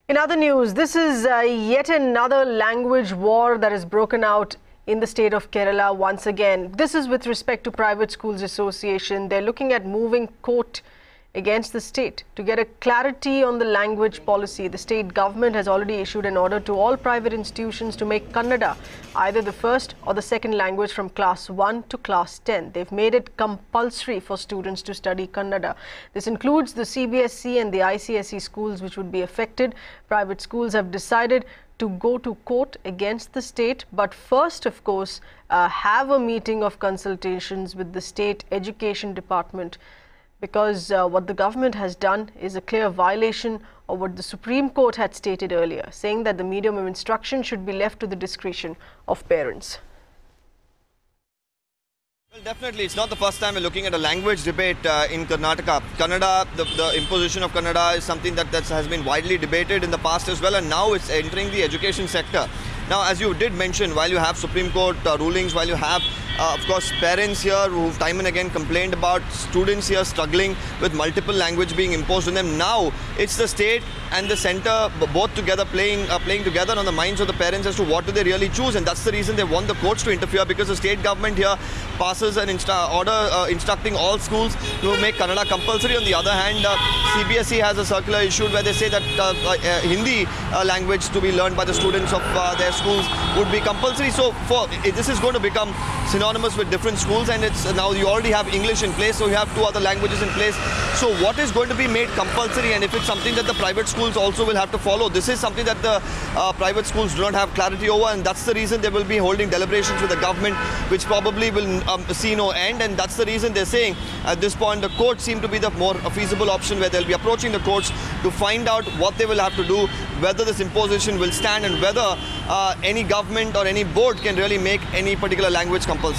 In other news, this is yet another language war that has broken out in the state of Kerala once again. This is with respect to Private Schools Association. They're looking at moving court against the state to get a clarity on the language policy. The state government has already issued an order to all private institutions to make Kannada either the first or the second language from class 1 to class 10. They've made it compulsory for students to study Kannada. This includes the CBSE and the ICSE schools which would be affected. Private schools have decided to go to court against the state, but first, of course, have a meeting of consultations with the state education department, because what the government has done is a clear violation of what the Supreme Court had stated earlier, saying that the medium of instruction should be left to the discretion of parents. Well, definitely, it's not the first time we're looking at a language debate in Karnataka. Kannada, the imposition of Kannada is something that has been widely debated in the past as well, and now it's entering the education sector. Now, as you did mention, while you have Supreme Court rulings, while you have, of course, parents here who've time and again complained about students here struggling with multiple language being imposed on them, now it's the state and the centre both together playing together on the minds of the parents as to what do they really choose, and that's the reason they want the courts to interfere, because the state government here passes an order instructing all schools to make Kannada compulsory. On the other hand, CBSE has a circular issued where they say that Hindi language to be learned by the students of their schools would be compulsory. So this is going to become synonymous with different schools, and it's now you already have English in place, so you have two other languages in place. So what is going to be made compulsory, and if it's something that the private schools also will have to follow, this is something that the private schools do not have clarity over, and that's the reason they will be holding deliberations with the government, which probably will see no end. And that's the reason they're saying at this point the courts seem to be the more feasible option, where they'll be approaching the courts to find out what they will have to do, whether this imposition will stand, and whether any government or any board can really make any particular language compulsory.